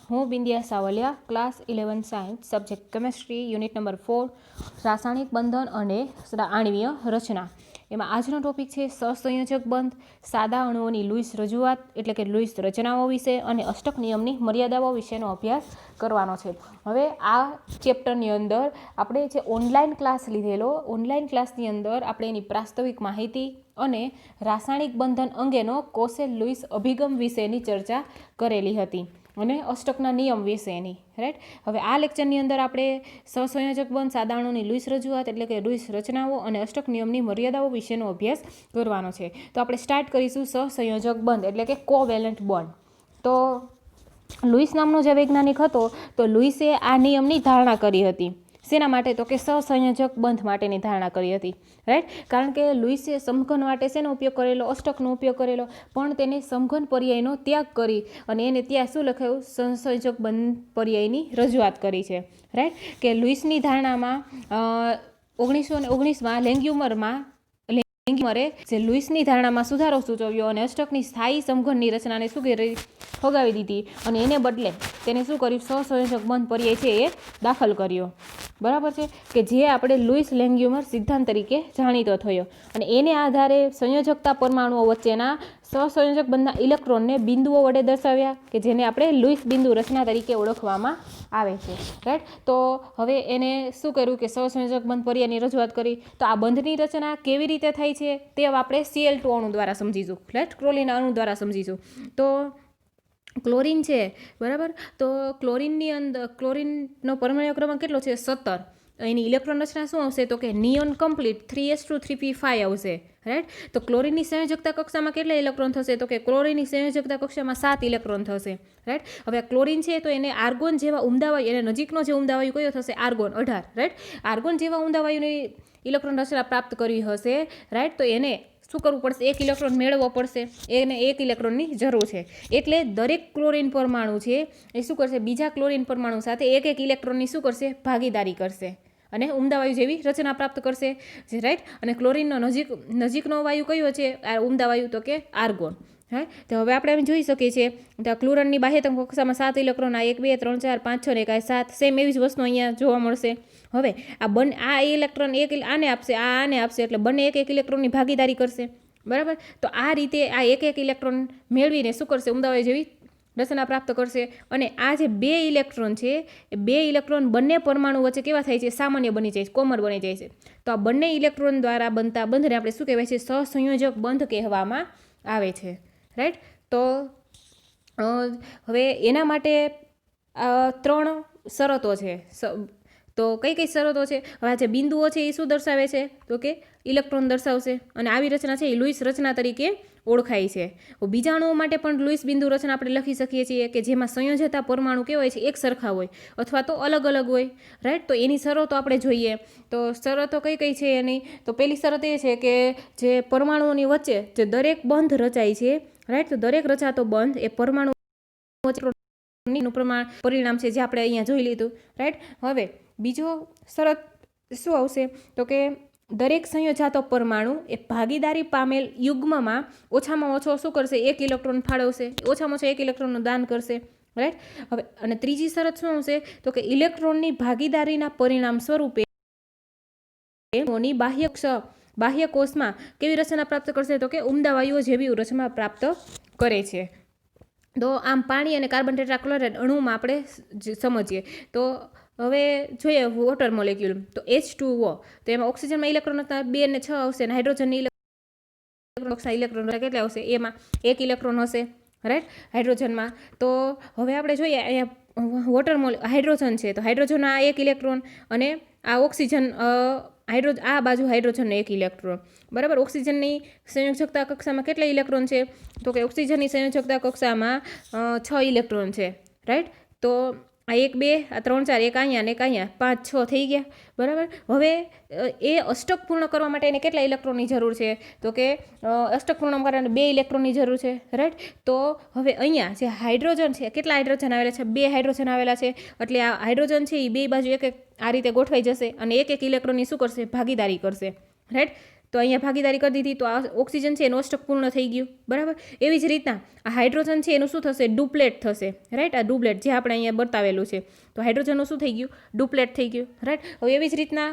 હું Bindiya Savaliya, class 11 science, subject chemistry, unit number 4, રાસાયણિક બંધન અને આણ્વીય રચના. એમાં આજનો ટોપિક છે સહસંયોજક બંધ, સાદા અણુઓની લુઈસ રજૂઆત એટલે કે લુઈસ રચનાઓ વિશે અને અષ્ટક નિયમની મર્યાદાઓ વિશેનો અભ્યાસ કરવાનો છે. હવે આ ચેપ્ટરની અંદર આપણે જે ઓનલાઈન ક્લાસ લીધેલો, ઓનલાઈન ક્લાસની અંદર આપણે એની પ્રાસ્તવિક માહિતી અને રાસાયણિક બંધન અંગેનો કોસેલ લુઈસ અભિગમ વિશેની ચર્ચા કરેલી હતી અને અષ્ટકના નિયમ વિશેની, રાઈટ. હવે આ લેક્ચરની અંદર આપણે સહસંયોજક બંધ, સાદા અણુની લુઈસ રજૂઆત એટલે કે લુઈસ રચનાઓ અને અષ્ટક નિયમની મર્યાદાઓ વિશેનો અભ્યાસ કરવાનો છે. તો આપણે સ્ટાર્ટ કરીશું સહસંયોજક બંધ એટલે કે કોવેલેન્ટ બોન્ડ. તો લુઈસ નામનો જે વૈજ્ઞાનિક હતો, તો લુઈસે આ નિયમની ધારણા કરી હતી. શેના માટે? તો કે સહસંયોજક બંધ માટેની ધારણા કરી હતી, રાઈટ. કારણ કે લુઈસે સમઘન માટે શેનો ઉપયોગ કરેલો? અષ્ટકનો ઉપયોગ કરેલો, પણ તેને સમઘન પર્યાયનો ત્યાગ કરી અને એને ત્યાં શું લખાયું? સહસંયોજક બંધ પર્યાયની રજૂઆત કરી છે, રાઈટ. કે લુઈસની ધારણામાં 1919માં લેંગ્યુમરે જે લુઈસની ધારણામાં સુધારો સૂચવ્યો અને અષ્ટકની સ્થાયી સમઘનની રચનાને શું કરી? ફગાવી દીધી અને એને બદલે તેને શું કર્યું? સહસંયોજક બંધ પર્યાય છે એ દાખલ કર્યો, બરાબર છે. કે જે આપણે લુઈસ લેંગ્યુમર સિદ્ધાંત તરીકે જાણીતો થયો અને એને આધારે સંયોજકતા પરમાણુઓ વચ્ચેના સહસંયોજક બંધના ઇલેક્ટ્રોનને બિંદુઓ વડે દર્શાવ્યા કે જેને આપણે લુઈસ બિંદુ રચના તરીકે ઓળખવામાં આવે છે, રાઈટ. તો હવે એને શું કર્યું કે સહસંયોજક બંધ પર્યાયની રજૂઆત કરી. તો આ બંધની રચના કેવી રીતે થાય છે તે આપણે Cl2 અણુ દ્વારા સમજીશું, રાઈટ. ક્લોરીન અણુ દ્વારા સમજીશું. તો ક્લોરીન છે, બરાબર. તો ક્લોરીનની અંદર ક્લોરીનનો પરમાણુ ક્રમાંક કેટલો છે? 17. એની ઇલેક્ટ્રોન રચના શું આવશે? તો કે નિયોન કમ્પ્લીટ 3s2 3p5 આવશે, રાઈટ. તો ક્લોરીનની સંયોજકતા કક્ષામાં કેટલા ઇલેક્ટ્રોન થશે? તો કે ક્લોરીનની સંયોજકતા કક્ષામાં 7 ઇલેક્ટ્રોન થશે, રાઈટ. હવે ક્લોરીન છે તો એને આર્ગોન જેવા ઉમદા વાયુ, એને નજીકનો જે ઉમદા વાયુ કયો થશે? Argon 18, right. આર્ગોન જેવા ઉમદા વાયુની ઇલેક્ટ્રોન રચના પ્રાપ્ત કરવી હશે, રાઈટ. તો એને શું કરવું પડશે? એક ઇલેક્ટ્રોન મેળવવો પડશે. એને એક ઇલેક્ટ્રોનની જરૂર છે. એટલે દરેક ક્લોરીન પરમાણુ છે એ શું કરશે? બીજા ક્લોરીન પરમાણુ સાથે એક એક ઇલેક્ટ્રોનની શું કરશે? ભાગીદારી કરશે અને ઉમદા વાયુ જેવી રચના પ્રાપ્ત કરશે, રાઈટ. અને ક્લોરીનનો નજીકનો વાયુ કયો છે? આ ઉમદા વાયુ, તો કે આર્ગોન. હા, તો હવે આપણે જોઈ શકીએ છીએ તો ક્લોરીનની બાહ્યતમ કક્ષામાં 7 ઇલેક્ટ્રોન, આ 1 2 3 4 5 6 ને 7, સેમ એવી જ વસ્તુ અહીંયા જોવા મળશે. હવે આ ઇલેક્ટ્રોન એક આને આપશે, આ આને આપશે, એટલે બંને એક એક ઇલેક્ટ્રોનની ભાગીદારી કરશે, બરાબર. તો આ રીતે આ એક એક ઇલેક્ટ્રોન મેળવીને શું કરશે? ઉમદા વાયુ જેવી રચના પ્રાપ્ત કરશે. અને આ જે 2 ઇલેક્ટ્રોન છે એ 2 ઇલેક્ટ્રોન બંને પરમાણુ વચ્ચે કેવા થાય છે? સામાન્ય બની જાય છે, કોમન બની જાય છે. તો આ બંને ઇલેક્ટ્રોન દ્વારા બનતા બંધને આપણે શું કહેવાય છે? સહસંયોજક બંધ કહેવામાં આવે છે, રાઈટ. તો હવે એના માટે 3 શરતો છે. તો કઈ કઈ શરતો છે? હવે આ જે બિંદુઓ છે એ શું દર્શાવે છે? તો કે ઇલેક્ટ્રોન દર્શાવશે અને આવી રચના છે એ લુઈસ રચના તરીકે ઓળખાય છે. બીજા અણુઓ માટે પણ લુઈસ બિંદુ રચના આપણે લખી શકીએ છીએ કે જેમાં સંયોજતા પરમાણુ કેવા હોય છે? એક સરખા હોય અથવા તો અલગ અલગ હોય, રાઈટ. તો એની શરતો આપણે જોઈએ. તો શરતો કઈ કઈ છે એની? તો પહેલી શરત એ છે કે જે પરમાણુઓની વચ્ચે જે દરેક બંધ રચાય છે, રાઈટ. તો દરેક રચાતો બંધ એ પરમાણુ પરિણામ છે જે આપણે અહીંયા જોઈ લીધું, રાઈટ. હવે બીજો શરત શું આવશે? તો કે દરેક સંયોજાતો પરમાણુ એ ભાગીદારી પામેલ યુગ્મમાં ઓછામાં ઓછો શું કરશે? 1 ઇલેક્ટ્રોન ફાળવશે, ઓછામાં ઓછો 1 ઇલેક્ટ્રોનનું દાન કરશે, રાઈટ. હવે અને ત્રીજી શરત શું આવશે? તો કે ઇલેક્ટ્રોનની ભાગીદારીના પરિણામ સ્વરૂપે બાહ્ય કોષમાં કેવી રચના પ્રાપ્ત કરશે? તો કે ઉમદા વાયુઓ જેવી રચના પ્રાપ્ત કરે છે. તો આમ પાણી અને કાર્બન ટેટ્રાક્લોરાઇડ અણુમાં આપણે સમજીએ તો હવે જોઈએ વોટર મોલેક્યુલ. તો H2O, તો એમાં ઓક્સિજનમાં ઇલેક્ટ્રોન 2 અને 6 આવશે અને હાઇડ્રોજનની ઇલેક્ટ્રોન કેટલા આવશે? એમાં 1 ઇલેક્ટ્રોન હશે, રાઈટ, હાઇડ્રોજનમાં. તો હવે આપણે જોઈએ અહીંયા વોટર હાઇડ્રોજન છે તો હાઇડ્રોજનના 1 ઇલેક્ટ્રોન અને આ ઓક્સિજન આ બાજુ હાઇડ્રોજનનો 1 ઇલેક્ટ્રોન, બરાબર. ઓક્સિજનની સંયોજકતા કક્ષામાં કેટલા ઇલેક્ટ્રોન છે? તો કે ઓક્સિજનની સંયોજકતા કક્ષામાં 6 ઇલેક્ટ્રોન છે, રાઈટ. તો આ 1 2 આ 3 4, એક અહીંયા ને એક અહીંયા, 5 6 થઈ ગયા, બરાબર. હવે એ અષ્ટક પૂર્ણ કરવા માટે એને કેટલા ઇલેક્ટ્રોનની જરૂર છે? તો કે અષ્ટક પૂર્ણ કરવા માટે 2 ઇલેક્ટ્રોનની જરૂર છે, રાઈટ. તો હવે અહીંયા જે હાઇડ્રોજન છે, કેટલા હાઇડ્રોજન આવેલા છે? 2 હાઇડ્રોજન આવેલા છે. એટલે આ હાઇડ્રોજન છે એ બે બાજુ એક એક આ રીતે ગોઠવાઈ જશે અને એક એક ઇલેક્ટ્રોનની શું કરશે? ભાગીદારી કરશે, રાઈટ. તો અહીંયા ભાગીદારી કરી દીધી, તો આ ઓક્સિજન છે એનું અષ્ટક પૂર્ણ થઈ ગયું, બરાબર. એવી જ રીતના આ હાઇડ્રોજન છે એનું શું થશે, ડુપ્લેટ થશે, રાઈટ. આ ડુપ્લેટ જે આપણે અહીંયા બતાવેલું છે, તો હાઇડ્રોજનનું શું થઈ ગયું, ડુપ્લેટ થઈ ગયું, રાઈટ. હવે એવી જ રીતના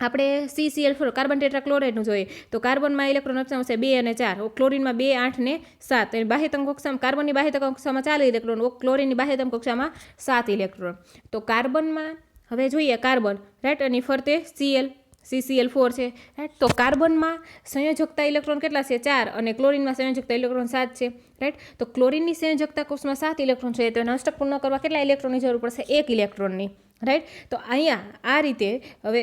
આપણે CCl4 કાર્બન ટેટ્રાક્લોરાઇડનું જોઈએ, તો કાર્બનમાં ઇલેક્ટ્રોન રચના આવશે 2 અને 4, ક્લોરીનમાં 2, 8 ને 7. અને બાહ્યતમ કક્ષામાં કાર્બનની બાહ્યતમ કક્ષામાં 4 ઇલેક્ટ્રોન, ક્લોરીનની બાહ્યતમ કક્ષામાં 7 ઇલેક્ટ્રોન. તો કાર્બનમાં હવે જોઈએ કાર્બન, રાઈટ, અને ફરતે CCl4 છે, રાઈટ. તો કાર્બનમાં સંયોજકતા ઇલેક્ટ્રોન કેટલા છે, 4, અને ક્લોરીનમાં સંયોજકતા ઇલેક્ટ્રોન 7 છે, રાઈટ. તો ક્લોરીનની સંયોજકતા કોષમાં 7 ઇલેક્ટ્રોન છે, તો એના અષ્ટક પૂર્ણ કરવા કેટલા ઇલેક્ટ્રોનની જરૂર પડશે, 1 ઇલેક્ટ્રોનની, રાઈટ. તો અહીંયા આ રીતે હવે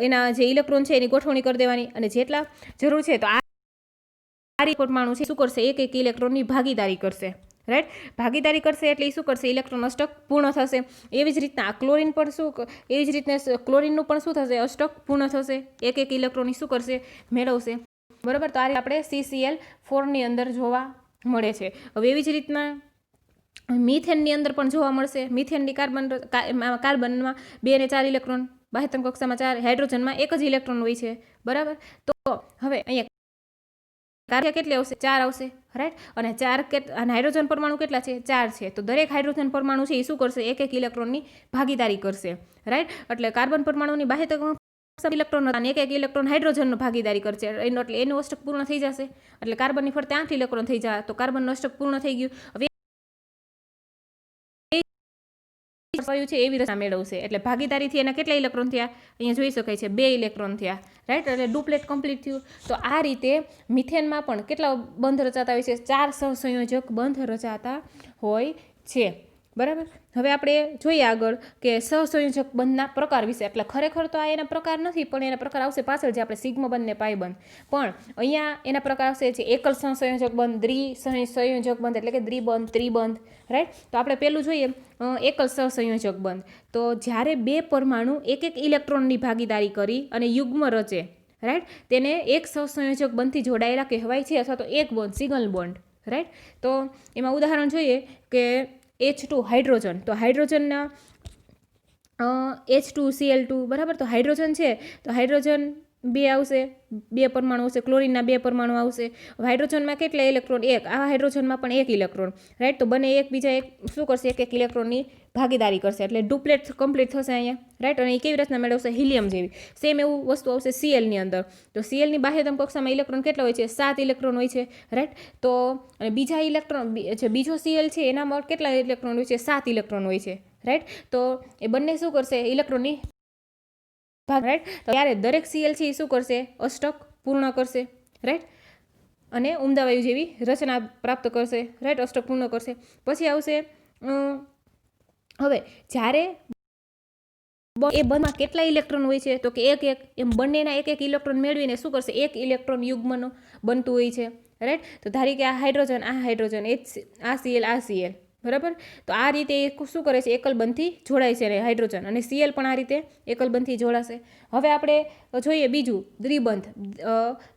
એના જે ઇલેક્ટ્રોન છે એની ગોઠવણી કરી દેવાની, અને જેટલા જરૂર છે તો આ પરમાણુ છે શું કરશે, 1 ઇલેક્ટ્રોનની ભાગીદારી કરશે, રાઈટ. ભાગીદારી કરશે એટલે શું કરશે, ઇલેક્ટ્રોન અષ્ટક પૂર્ણ થશે. એવી જ રીતના ક્લોરીન પણ એવી જ રીતના ક્લોરીનનું પણ શું થશે, અષ્ટક પૂર્ણ થશે, 1 ઇલેક્ટ્રોનની શું કરશે, મેળવશે, બરાબર. તો આ રીતે આપણે CCl4ની અંદર જોવા મળે છે. હવે એવી જ રીતના મિથેનની અંદર પણ જોવા મળશે. મિથેનની કાર્બનમાં 2 અને 4 ઇલેક્ટ્રોન, બાહ્યતમ કક્ષામાં 4, હાઇડ્રોજનમાં 1 જ ઇલેક્ટ્રોન હોય છે, બરાબર. તો હવે અહીંયા કાર્ય કેટલી આવશે, 4 આવશે, રાઈટ. અને 4 અને હાઇડ્રોજન પરમાણુ કેટલા છે, 4 છે. તો દરેક હાઇડ્રોજન પરમાણુ છે એ શું કરશે, 1 ઇલેક્ટ્રોનની ભાગીદારી કરશે, રાઈટ. એટલે કાર્બન પરમાણુની બાહ્યતમ ઇલેક્ટ્રોન અને 1 ઇલેક્ટ્રોન હાઇડ્રોજનનો ભાગીદારી કરશે, એટલે એનું અષ્ટક પૂર્ણ થઈ જશે. એટલે કાર્બનની ફરતે 8 ઇલેક્ટ્રોન થઈ જાય, તો કાર્બનનું અષ્ટક પૂર્ણ થઈ ગયું. હવે છે એવી રચના મેળવશે, એટલે ભાગીદારીથી એના કેટલા ઇલેક્ટ્રોન થયા, અહીંયા જોઈ શકાય છે 2 ઇલેક્ટ્રોન થયા, રાઈટ. એટલે ડુપ્લેટ કમ્પ્લીટ થયું. તો આ રીતે મિથેનમાં પણ કેટલા બંધ રચાતા હોય છે, 4 સહસંયોજક બંધ રચાતા હોય છે, બરાબર. હવે આપણે જોઈએ આગળ કે સહસંયોજક બંધના પ્રકાર વિશે. એટલે ખરેખર તો આ એના પ્રકાર નથી, પણ એના પ્રકાર આવશે પાછળ, જે આપણે સિગ્મા બંધ ને પાઈ બંધ. પણ અહીંયા એના પ્રકાર આવશે છે એકલ સહસંયોજક બંધ, દ્વિસંયોજક બંધ, એટલે કે દ્વિબંધ, ત્રિબંધ, રાઈટ. તો આપણે પહેલું જોઈએ એકલ સહસંયોજક બંધ. તો જ્યારે 2 પરમાણુ 1 ઇલેક્ટ્રોનની ભાગીદારી કરી અને યુગ્મ રચે, રાઈટ, તેને એક સહસંયોજક બંધથી જોડાયેલા કહેવાય છે, અથવા તો એક બોન્ડ, સિંગલ બોન્ડ, રાઈટ. તો એમાં ઉદાહરણ જોઈએ કે H2 હાઇડ્રોજન. તો હાઇડ્રોજનના H2Cl2, બરાબર. તો હાઇડ્રોજન છે, તો હાઇડ્રોજન 2 આવશે, 2 પરમાણુ આવશે, ક્લોરીનના 2 પરમાણુ આવશે. હાઇડ્રોજનમાં કેટલા ઇલેક્ટ્રોન, 1. આ હાઇડ્રોજનમાં પણ 1 ઇલેક્ટ્રોન, રાઈટ. તો બંને એકબીજા શું કરશે, 1 ઇલેક્ટ્રોનની ભાગીદારી કરશે, એટલે ડુપ્લેટ કમ્પ્લીટ થશે અહીંયા, રાઈટ. અને એ કેવી રચના મેળવશે, હિલિયમ જેવી. સેમ એવું વસ્તુ આવશે Clની અંદર. તો Clની બાહ્યતમ કક્ષામાં ઇલેક્ટ્રોન કેટલા હોય છે, 7 ઇલેક્ટ્રોન હોય છે, રાઈટ. તો અને બીજા ઇલેક્ટ્રોન, બીજો Cl છે એનામાં કેટલા ઇલેક્ટ્રોન હોય છે, 7 ઇલેક્ટ્રોન હોય છે, રાઈટ. તો એ બંને શું કરશે, ઇલેક્ટ્રોનની ભાગ, રાઈટ. ત્યારે દરેક Cl છે એ શું કરશે, અષ્ટક પૂર્ણ કરશે, રાઈટ. અને ઉમદા વાયુ જેવી રચના પ્રાપ્ત કરશે, રાઈટ, અષ્ટક પૂર્ણ કરશે. પછી આવશે હવે જ્યારે એ બંધમાં કેટલા ઇલેક્ટ્રોન હોય છે, તો કે 1 એમ બંનેના 1 ઇલેક્ટ્રોન મેળવીને શું કરશે, 1 ઇલેક્ટ્રોન યુગ્મનું બનતું હોય છે, રાઈટ. તો ધારી કે આ હાઇડ્રોજન, આ Cl, બરાબર. તો આ રીતે એ શું કરે છે, એકલ બંધથી જોડાય છે હાઇડ્રોજન, અને Cl પણ આ રીતે એકલ બંધથી જોડાશે. હવે આપણે જોઈએ બીજું દ્વિબંધ,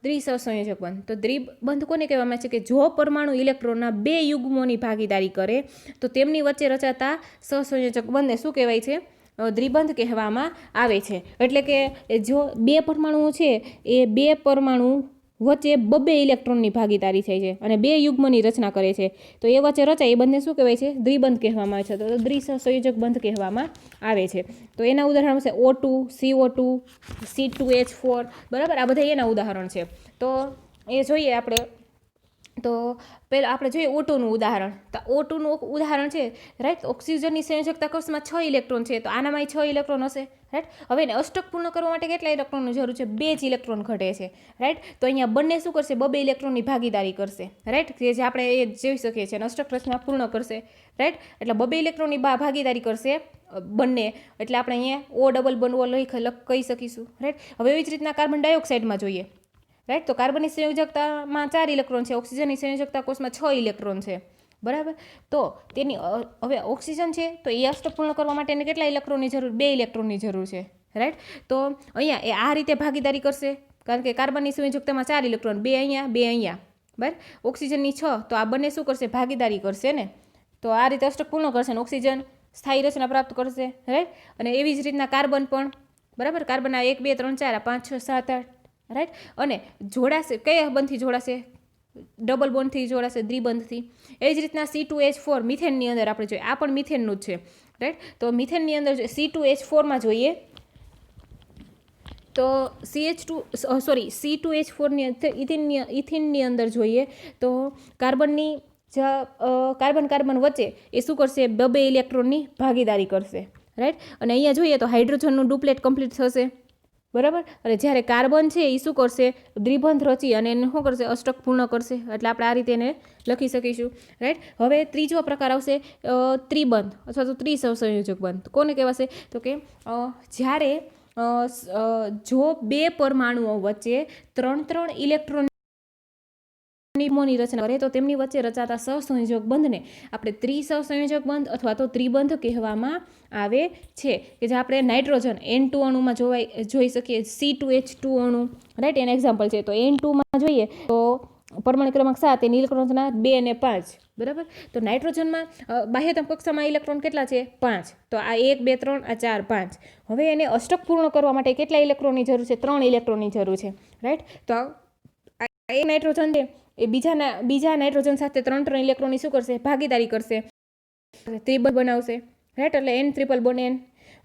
દ્વિસહસંયોજક બંધ. તો દ્વિબંધ કોને કહેવામાં છે, કે જો પરમાણુ ઇલેક્ટ્રોનના 2 યુગ્મોની ભાગીદારી કરે તો તેમની વચ્ચે રચાતા સહસંયોજક બંધને શું કહેવાય છે, દ્વિબંધ કહેવામાં આવે છે. એટલે કે જો 2 પરમાણુઓ છે એ 2 પરમાણુ વચ્ચે 2 ઇલેક્ટ્રોનની ભાગીદારી થાય છે અને 2 યુગ્મની રચના કરે છે, તો એ વચ્ચે રચાય એ બંધને શું કહેવાય છે, દ્વિબંધ કહેવામાં આવે છે, તો દ્વિસહસંયોજક બંધ કહેવામાં આવે છે. તો એના ઉદાહરણ છે O2, CO2, C2H4, બરાબર. આ બધા એના ઉદાહરણ છે. તો એ જોઈએ આપણે. તો પહેલાં આપણે જોઈએ O2નું ઉદાહરણ. તો O2નું ઉદાહરણ છે, રાઈટ. ઓક્સિજનની સંયોજકતા કક્ષમાં 6 ઇલેક્ટ્રોન છે, તો આનામાં 6 ઇલેક્ટ્રોન હશે, રાઈટ. હવે એને અષ્ટક પૂર્ણ કરવા માટે કેટલા ઇલેક્ટ્રોનની જરૂર છે, 2 જ ઇલેક્ટ્રોન ઘટે છે, રાઈટ. તો અહીંયા બંને શું કરશે, 2 ઇલેક્ટ્રોનની ભાગીદારી કરશે, રાઈટ. જે આપણે એ જોઈ શકીએ છીએ, અષ્ટક રચના પૂર્ણ કરશે, રાઈટ. એટલે 2 ઇલેક્ટ્રોનની ભાગીદારી કરશે બંને, એટલે આપણે અહીંયા O ડબલ બંધ કહી શકીશું, રાઈટ. હવે એવી જ રીતના કાર્બન ડાયોક્સાઇડમાં જોઈએ, રાઈટ. તો કાર્બનની સંયોજકતામાં 4 ઇલેક્ટ્રોન છે, ઓક્સિજનની સંયોજકતા કોષમાં 6 ઇલેક્ટ્રોન છે, બરાબર. તો તેની હવે ઓક્સિજન છે, તો એ અષ્ટક પૂર્ણ કરવા માટે એને કેટલા ઇલેક્ટ્રોનની જરૂર, 2 ઇલેક્ટ્રોનની જરૂર છે, રાઈટ. તો અહીંયા એ આ રીતે ભાગીદારી કરશે, કારણ કે કાર્બનની સંયોજકતામાં 4 ઇલેક્ટ્રોન, 2 અહીંયા, 2 અહીંયા, બરાબર. ઓક્સિજનની 6, તો આ બંને શું કરશે, ભાગીદારી કરશે ને. તો આ રીતે અષ્ટક પૂર્ણ કરશે ને ઓક્સિજન સ્થાયી રચના પ્રાપ્ત કરશે, રાઈટ. અને એવી જ રીતના કાર્બન પણ, બરાબર. કાર્બનના 1, 2, 3, 4, 5, 6, 7, 8, રાઈટ. અને જોડાશે કયા બંધથી જોડાશે? ડબલ બોન્ડથી જોડાશે, દ્વિબંધથી. એ જ રીતના C2H4 મિથેનની અંદર આપણે જોઈએ, આ પણ મિથેનનું જ છે, રાઈટ. તો મિથેનની અંદર C2H4માં જોઈએ તો C2H4ની ઇથિનની અંદર જોઈએ તો કાર્બનની કાર્બન વચ્ચે એ શું કરશે? બે ઇલેક્ટ્રોનની ભાગીદારી કરશે, રાઈટ. અને અહીંયા જોઈએ તો હાઇડ્રોજનનું ડુપ્લેટ કમ્પ્લીટ થશે, બરાબર. અને જ્યારે કાર્બન છે એ શું કરશે? દ્વિબંધ રચી અને એને શું કરશે? અષ્ટક પૂર્ણ કરશે. એટલે આપણે આ રીતે એને લખી શકીશું, રાઈટ. હવે ત્રીજો પ્રકાર આવશે ત્રિબંધ અથવા તો ત્રિસહસંયોજક બંધ. કોને કહેવાશે? તો કે જ્યારે જો બે પરમાણુઓ વચ્ચે 3 ઇલેક્ટ્રોનની રચના કરે તો તેમની વચ્ચે રચાતા સહસંયોજક બંધને આપણે ત્રિસહસંયોજક બંધ અથવા તો ત્રિબંધ કહેવામાં આવે છે. કે જે આપણે નાઇટ્રોજન N2 અણુમાં જોઈ શકીએ, C2H2 અણુ, રાઈટ, એના એક્ઝામ્પલ છે. તો N2માં જોઈએ તો પરમાણુ ક્રમાંક 7 એ ઇલેક્ટ્રોનના 2 અને 5, બરાબર. તો નાઇટ્રોજનમાં બાહ્યતમ કક્ષામાં ઇલેક્ટ્રોન કેટલા છે? 5. તો આ 1 2 3 આ 4 5. હવે એને અષ્ટક પૂર્ણ કરવા માટે કેટલા ઇલેક્ટ્રોનની જરૂર છે? 3 ઇલેક્ટ્રોનની જરૂર છે, રાઈટ. તો એક નાઇટ્રોજન છે એ બીજા નાઇટ્રોજન સાથે 3 ઇલેક્ટ્રોનની શું કરશે? ભાગીદારી કરશે, ત્રિબંધ બનાવશે, રાઈટ. એટલે N ટ્રિપલ બોન્ડ N.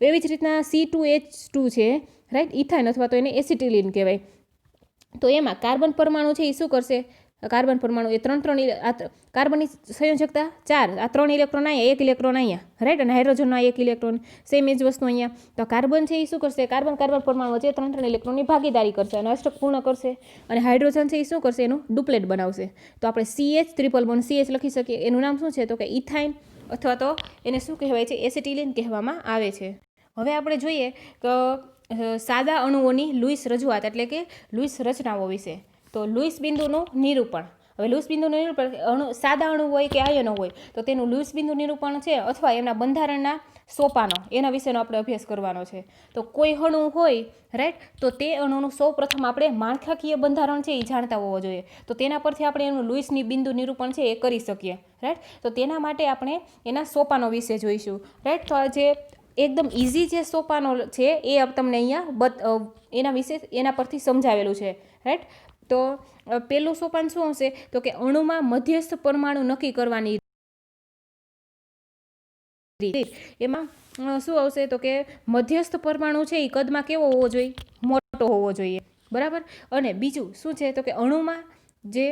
એવી જ રીતના C2H2 છે, રાઈટ, ઇથાઇન અથવા તો એને એસિટિલિન કહેવાય. તો એમાં કાર્બન પરમાણુ છે એ શું કરશે? કાર્બન પરમાણુ એ 3 કાર્બનની સંયોજકતા 4, આ 3 ઇલેક્ટ્રોન અહીંયા, 1 ઇલેક્ટ્રોન અહીંયા, રાઈટ. અને હાઇડ્રોજનનો 1 ઇલેક્ટ્રોન, સેમ એ જ વસ્તુ અહીંયા. તો કાર્બન છે એ શું કરશે? કાર્બન પરમાણુ વચ્ચે 3 ઇલેક્ટ્રોનની ભાગીદારી કરશે અને અષ્ટક પૂર્ણ કરશે. અને હાઇડ્રોજન છે એ શું કરશે? એનું ડુપ્લેટ બનાવશે. તો આપણે CH ટ્રિપલ બોન્ડ CH લખી શકીએ. એનું નામ શું છે? તો કે ઇથાઇન અથવા તો એને શું કહેવાય છે? એસિટિલિન કહેવામાં આવે છે. હવે આપણે જોઈએ કે સાદા અણુઓની લુઈસ રજૂઆત એટલે કે લુઈસ રચનાઓ વિશે. તો લુઈસ બિંદુનું નિરૂપણ. હવે લુઈસ બિંદુનું નિરૂપણ સાદા અણુ હોય કે આયનો હોય તો તેનું લુઈસ બિંદુ નિરૂપણ છે અથવા એના બંધારણના સોપાનો એના વિશેનો આપણે અભ્યાસ કરવાનો છે. તો કોઈ અણુ હોય, રાઈટ, તો તે અણુનું સૌ પ્રથમ આપણે માળખાકીય બંધારણ છે એ જાણતા હોવો જોઈએ. તો તેના પરથી આપણે એનું લુઈસની બિંદુ નિરૂપણ છે એ કરી શકીએ, રાઈટ. તો તેના માટે આપણે એના સોપાનો વિશે જોઈશું, રાઈટ. તો જે એકદમ ઇઝી જે સોપાનો છે એ તમને અહીંયા એના વિશે એના પરથી સમજાવેલું છે, રાઈટ. તો પહેલું સોપાન શું હશે? તો કે અણુમાં મધ્યસ્થ પરમાણુ નક્કી કરવાની રીત. એમાં શું આવશે? તો કે મધ્યસ્થ પરમાણુ છે એ કદમાં કેવો હોવો જોઈએ? મોટો હોવો જોઈએ, બરાબર. અને બીજું શું છે? તો કે અણુમાં જે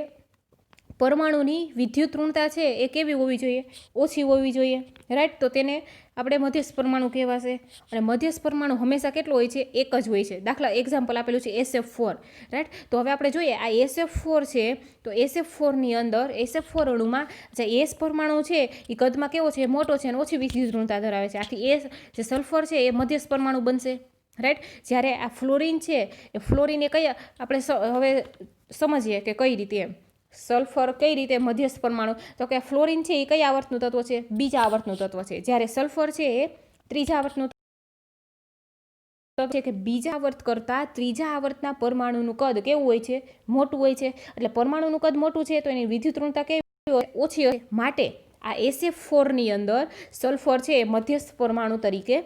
પરમાણુની વિદ્યુત ઋણતા છે એ કેવી હોવી જોઈએ? ઓછી હોવી જોઈએ, રાઈટ. તો તેને આપણે મધ્યસ્થ પરમાણુ કહેવાશે. અને મધ્યસ્થ પરમાણુ હંમેશા કેટલો હોય છે? એક જ હોય છે. દાખલા એક્ઝામ્પલ આપેલું છે SF4, રાઈટ. તો હવે આપણે જોઈએ આ SF4 છે તો SF4ની અંદર SF4 અણુમાં જે S પરમાણુ છે એ કદમાં કેવો છે? મોટો છે અને ઓછી વિદ્યુત ઋણતા ધરાવે છે. આથી એ જે સલ્ફર છે એ મધ્યસ્થ પરમાણુ બનશે, રાઈટ. જ્યારે આ ફ્લોરિન છે એ ફ્લોરિન એ કયા આપણે હવે સમજીએ કે કઈ રીતે એમ સલ્ફર કઈ રીતે મધ્યસ્થ પરમાણુ? તો કે ફ્લોરિન છે એ કઈ આવર્તનું તત્વ છે? બીજા આવર્તનું તત્વ છે. જ્યારે સલ્ફર છે એ ત્રીજા આવર્તનું છે કે બીજા આવર્ત કરતાં ત્રીજા આવર્તના પરમાણુનું કદ કેવું હોય છે? મોટું હોય છે. એટલે પરમાણુનું કદ મોટું છે તો એની વિદ્યુત ઋણતા કેવી હોય? ઓછી હોય. માટે આ SF4ની અંદર સલ્ફર છે એ મધ્યસ્થ પરમાણુ તરીકે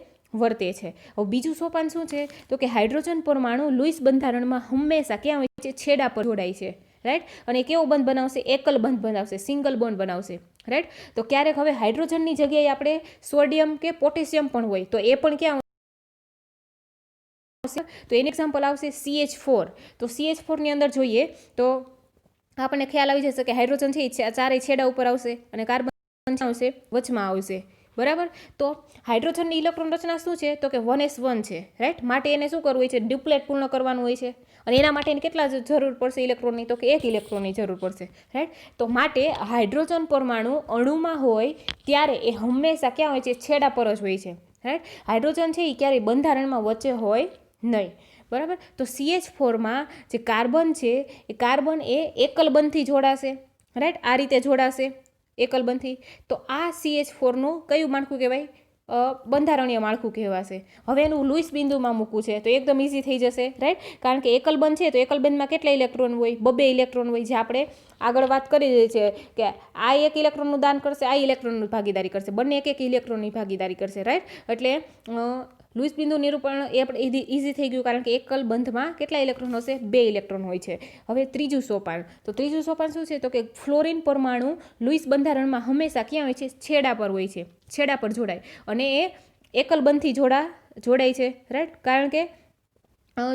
વર્તે છે. હવે બીજું સોપાન શું છે? તો કે હાઇડ્રોજન પરમાણુ લુઈસ બંધારણમાં હંમેશા ક્યાં હોય છે? છેડા પર જોડાય છે, રાઈટ. અને કેવો બંધ બનાવશે? એકલ બંધ બનાવશે, સિંગલ બોન્ડ બનાવશે, રાઈટ. તો ક્યારેક હવે હાઇડ્રોજનની જગ્યાએ આપણે સોડિયમ કે પોટેશિયમ પણ હોય તો એ પણ ક્યાં? તો એનું એક્ઝામ્પલ આવશે CH4. તો CH4ની અંદર જોઈએ તો આપણને ખ્યાલ આવી જશે કે હાઇડ્રોજન છે એ ચારેય છેડા ઉપર આવશે અને કાર્બન આવશે વચમાં આવશે, બરાબર. તો હાઇડ્રોજનની ઇલેક્ટ્રોન રચના શું છે? તો કે 1s1 છે, રાઈટ. માટે એને શું કરવું હોય છે? ડ્યુપ્લેટ પૂર્ણ કરવાનું હોય છે. અને એના માટે કેટલા જરૂર પડશે ઇલેક્ટ્રોનની? તો કે 1 ઇલેક્ટ્રોનની જરૂર પડશે, રાઈટ. તો માટે હાઇડ્રોજન પરમાણુ અણુમાં હોય ત્યારે એ હંમેશા ક્યાં હોય છે? છેડા પર જ હોય છે, રાઈટ. હાઇડ્રોજન છે એ ક્યારેય બંધારણમાં વચ્ચે હોય નહીં, બરાબર. તો CH4માં જે કાર્બન છે એ કાર્બન એ એકલ બંધથી જોડાશે, રાઈટ. આ રીતે જોડાશે એકલ બંધથી. તો આ CH4નું કયું માળખું કહેવાય? બંધારણીય માળખું કહેવાશે. હવે એનું લુઈસ બિંદુમાં મૂકવું છે તો એકદમ ઇઝી થઈ જશે, રાઈટ. કારણ કે એકલ બંધ છે તો એકલ બંધમાં કેટલા ઇલેક્ટ્રોન હોય? 2 ઇલેક્ટ્રોન હોય. જે આપણે આગળ વાત કરી રહી છે કે આ 1 ઇલેક્ટ્રોનનું દાન કરશે, આ ઇલેક્ટ્રોનની ભાગીદારી કરશે, બંને 1 ઇલેક્ટ્રોનની ભાગીદારી કરશે, રાઈટ. એટલે લુઈસ બિંદુ નિરૂપણ એ આપણે ઇઝી થઈ ગયું, કારણ કે એકલ બંધમાં કેટલા ઇલેક્ટ્રોન હશે? 2 ઇલેક્ટ્રોન હોય છે. હવે ત્રીજું સોપાન, તો ત્રીજું સોપાન શું છે? તો કે ફ્લોરિન પરમાણુ લુઈસ બંધારણમાં હંમેશા ક્યાં હોય છે? છેડા પર હોય છે, છેડા પર જોડાય, અને એ એકલ બંધથી જોડાય છે, રાઈટ. કારણ કે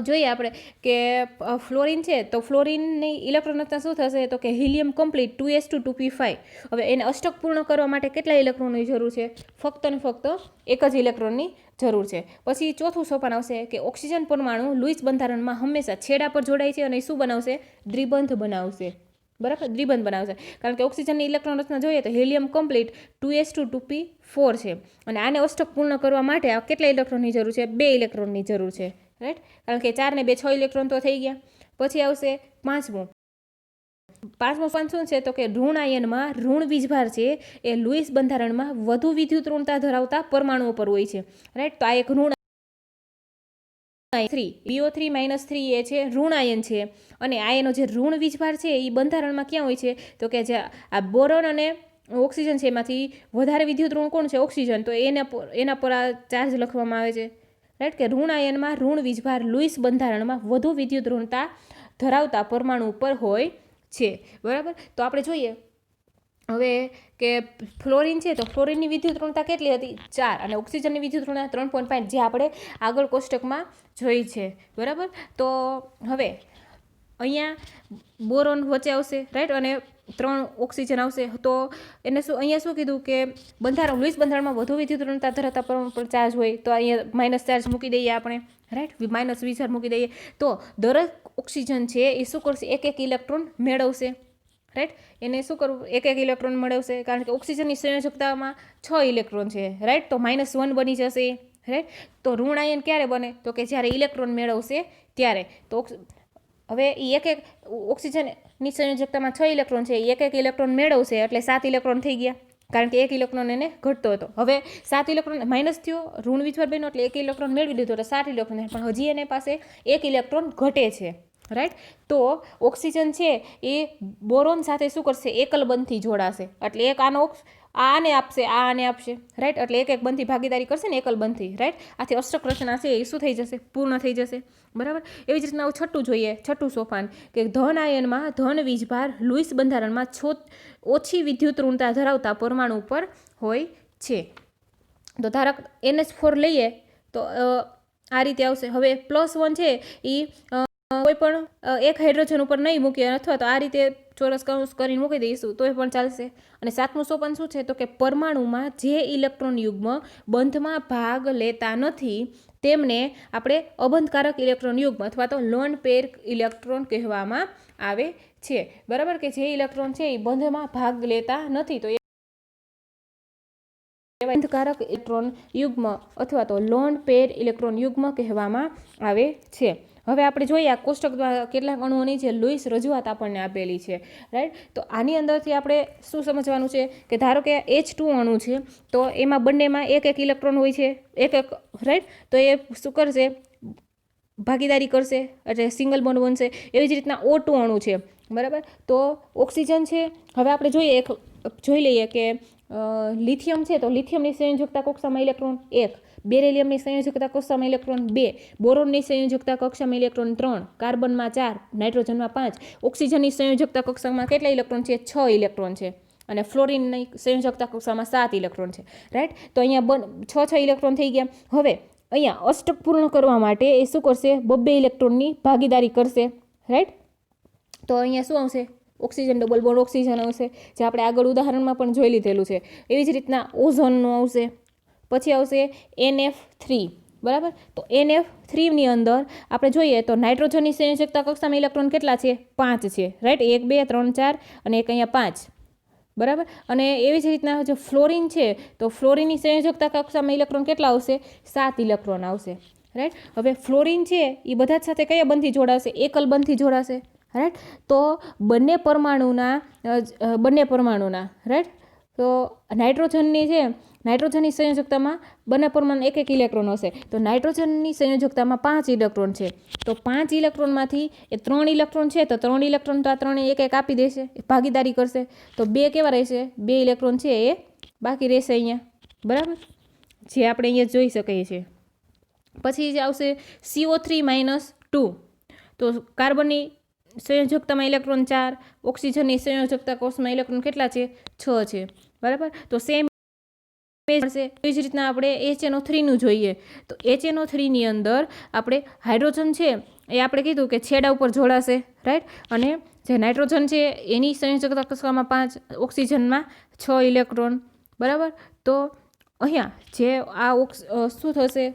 જોઈએ આપણે કે ફ્લોરિન છે, તો ફ્લોરિનની ઇલેક્ટ્રોન રચના શું થશે? તો કે હિલિયમ કમ્પ્લીટ 2s2 2p5. હવે એને અષ્ટક પૂર્ણ કરવા માટે કેટલા ઇલેક્ટ્રોનની જરૂર છે? ફક્ત ને ફક્ત એક જ ઇલેક્ટ્રોનની જરૂર છે. પછી ચોથું સોપાન આવશે કે ઓક્સિજન પરમાણુ લુઈસ બંધારણમાં હંમેશા છેડા પર જોડાય છે, અને શું બનાવશે? દ્વિબંધ બનાવશે, બરાબર, દ્વિબંધ બનાવશે. કારણ કે ઓક્સિજનની ઇલેક્ટ્રોન રચના જોઈએ તો હિલિયમ કમ્પ્લીટ 2s2 2p4 છે, અને આને અષ્ટક પૂર્ણ કરવા માટે આ કેટલા ઇલેક્ટ્રોનની જરૂર છે? 2 ઇલેક્ટ્રોનની જરૂર છે, રાઈટ. કારણ કે 4 ને 2 6 ઇલેક્ટ્રોન તો થઈ ગયા. પછી આવશે પાંચમું સોપાન શું છે? તો કે ઋણ આયનમાં ઋણ વીજભાર છે એ લુઈસ બંધારણમાં વધુ વિદ્યુત ઋણતા ધરાવતા પરમાણુઓ પર હોય છે, રાઈટ. તો આ એક ઋણ 3 BO3 - 3 એ છે ઋણ આયન છે, અને આયનો જે ઋણ વીજભાર છે એ બંધારણમાં ક્યાં હોય છે? તો કે જે આ બોરોન અને ઓક્સિજન છે એમાંથી વધારે વિદ્યુત ઋણ કોણ છે? ઓક્સિજન. તો એના પર આ ચાર્જ લખવામાં આવે છે, રાઈટ. કે ઋણ આયનમાં ઋણ વીજભાર લુઈસ બંધારણમાં વધુ વિદ્યુત ઋણતા ધરાવતા પરમાણુ ઉપર હોય છે, બરાબર. તો આપણે જોઈએ હવે કે ફ્લોરિન છે, તો ફ્લોરિનની વિદ્યુત ઋણતા કેટલી હતી? 4, અને ઓક્સિજનની વિદ્યુત ઋણતા 3.5, જે આપણે આગળ કોષ્ટકમાં જોઈ છે, બરાબર. તો હવે અહીંયા બોરોન વચ્ચે આવશે, રાઈટ, અને 3 ઓક્સિજન આવશે. તો એને અહીંયા શું કીધું કે લુઈસ બંધારણમાં વધુ વિદ્યુત ઋણતા ધરાવતા પરમાણુ પર ચાર્જ હોય, તો અહીંયા માઇનસ ચાર્જ મૂકી દઈએ આપણે, રાઈટ, માઇનસ વીજભાર મૂકી દઈએ. તો દરેક ઓક્સિજન છે એ શું કરશે? એક ઇલેક્ટ્રોન મેળવશે, રાઈટ. એને શું કરવું? એક ઇલેક્ટ્રોન મેળવશે, કારણ કે ઓક્સિજનની સંયોજકતામાં 6 ઇલેક્ટ્રોન છે, રાઈટ. તો -1 બની જશે, રાઈટ. તો ઋણ આયન ક્યારે બને? તો કે જ્યારે ઇલેક્ટ્રોન મેળવશે ત્યારે. તો હવે એ એક ઓક્સિજનની સંયોજકતામાં 6 ઇલેક્ટ્રોન છે, એક ઇલેક્ટ્રોન મેળવશે એટલે 7 ઇલેક્ટ્રોન થઈ ગયા, કારણ કે એક ઇલેક્ટ્રોન એને ઘટતો હતો. હવે 7 ઇલેક્ટ્રોન માઇનસ થયો, ઋણ વીજભાર બન્યો એટલે એક ઇલેક્ટ્રોન મેળવી લીધો, એટલે 7 ઇલેક્ટ્રોન, પણ હજી એને પાસે એક ઇલેક્ટ્રોન ઘટે છે, રાઈટ. તો ઓક્સિજન છે એ બોરોન સાથે શું કરશે? એકલ બંધથી જોડાશે, એટલે એક આને આપશે, આને આપશે, રાઈટ. એટલે એક બંધથી ભાગીદારી કરશે ને એકલ બંધથી, રાઈટ. આથી અષ્ટક રચના છે એ શું થઈ જશે? પૂર્ણ થઈ જશે, બરાબર. એવી જ રીતના છઠ્ઠું જોઈએ, છઠ્ઠું સોપાન કે ધન આયનમાં ધન વીજભાર લુઈસ બંધારણમાં ઓછી વિદ્યુત ઋણતા ધરાવતા પરમાણુ ઉપર હોય છે. તો ધારક NH4 લઈએ તો આ રીતે આવશે. હવે +1 છે એ કોઈ પણ એક હાઇડ્રોજન ઉપર નહીં મૂકીએ, અથવા તો આ રીતે ચોરસ કૌંસ કરીને મૂકી દઈશું તો એ પણ ચાલશે. અને 7મું સોપાન શું છે? તો કે પરમાણુમાં જે ઇલેક્ટ્રોન યુગ્મ બંધમાં ભાગ લેતા નથી તેમને આપણે અબંધકારક ઇલેક્ટ્રોન યુગ્મ અથવા તો લોન પેર ઇલેક્ટ્રોન કહેવામાં આવે છે, બરાબર. કે જે ઇલેક્ટ્રોન છે એ બંધમાં ભાગ લેતા નથી, તો એ બંધકારક ઇલેક્ટ્રોન યુગ્મ અથવા તો લોન પેર ઇલેક્ટ્રોન યુગ્મ કહેવામાં આવે છે. હવે આપણે જોઈએ આ કોષ્ટક દ્વારા કેટલાક અણુઓની જે લુઈસ રજૂઆત આપણને આપેલી છે, રાઈટ. તો આની અંદરથી આપણે શું સમજવાનું છે કે ધારો કે H2 અણુ છે, તો એમાં બંનેમાં એક ઇલેક્ટ્રોન હોય છે, એક રાઈટ. તો એ શું કરશે? ભાગીદારી કરશે, એટલે સિંગલ બોન્ડ બનશે. એવી જ રીતના O2 અણુ છે, બરાબર. તો ઓક્સિજન છે, હવે આપણે જોઈએ જોઈ લઈએ કે લિથિયમ છે, તો લિથિયમની સંયોજકતા કક્ષામાં ઇલેક્ટ્રોન 1, બેરિલિયમની સંયોજકતા કક્ષામાં ઇલેક્ટ્રોન 2, બોરોનની સંયોજકતા કક્ષામાં ઇલેક્ટ્રોન 3, કાર્બનમાં 4, નાઇટ્રોજનમાં 5. ઓક્સિજનની સંયોજકતા કક્ષામાં કેટલા ઇલેક્ટ્રોન છે? 6 ઇલેક્ટ્રોન છે, અને ફ્લોરિનની સંયોજકતા કક્ષામાં 7 ઇલેક્ટ્રોન છે, રાઈટ. તો અહીંયા 6 ઇલેક્ટ્રોન થઈ ગયા. હવે અહીંયા અષ્ટક પૂર્ણ કરવા માટે એ શું કરશે? 2 ઇલેક્ટ્રોનની ભાગીદારી કરશે, રાઈટ. તો અહીંયા શું આવશે? ઓક્સિજન ડબલ બોન્ડ ઓક્સિજન આવશે, જે આપણે આગળ ઉદાહરણમાં પણ જોઈ લીધેલું છે. એવી જ રીતના ઓઝોનનું આવશે. પછી આવશે NF3, બરાબર. તો NF3ની અંદર આપણે જોઈએ તો નાઇટ્રોજનની સંયોજકતા કક્ષામાં ઇલેક્ટ્રોન કેટલા છે? 5 છે, રાઈટ. 1 2 3 4 અને એક અહીંયા 5, બરાબર. અને એવી જ રીતના જો ફ્લોરિન છે, તો ફ્લોરિનની સંયોજકતા કક્ષામાં ઇલેક્ટ્રોન કેટલા આવશે? 7 ઇલેક્ટ્રોન આવશે, રાઈટ. હવે ફ્લોરિન છે એ બધા જ સાથે કયા બંધથી જોડાશે? એકલ બંધથી જોડાશે, રાઈટ. તો બંને પરમાણુના રાઈટ. તો નાઇટ્રોજનની છે, નાઇટ્રોજનની સંયોજકતામાં બંને પરમાણુ એક ઇલેક્ટ્રોન હશે. તો નાઇટ્રોજનની સંયોજકતામાં 5 ઇલેક્ટ્રોન છે, તો 5 ઇલેક્ટ્રોનમાંથી એ 3 ઇલેક્ટ્રોન છે, તો 3 ઇલેક્ટ્રોન તો આ ત્રણે એક આપી દેશે, ભાગીદારી કરશે. તો 2 કેવા રહેશે? 2 ઇલેક્ટ્રોન છે એ બાકી રહેશે અહીંયા, બરાબર, જે આપણે અહીંયા જોઈ શકીએ છીએ. પછી જે આવશે CO3-2, તો કાર્બનની સંયોજકતામાં ઇલેક્ટ્રોન 4, ઓક્સિજનની સંયોજકતા કોષમાં ઇલેક્ટ્રોન કેટલા છે? 6 છે, બરાબર. તો સેમ મળશે. એવી જ રીતના આપણે HNO3નું જોઈએ, તો HNO3ની અંદર આપણે હાઇડ્રોજન છે એ આપણે કીધું કે છેડા ઉપર જોડાશે, રાઈટ. અને જે નાઇટ્રોજન છે એની સંયોજકતા કક્ષામાં 5, ઓક્સિજનમાં 6 ઇલેક્ટ્રોન, બરાબર. તો અહીંયા જે આ શું થશે,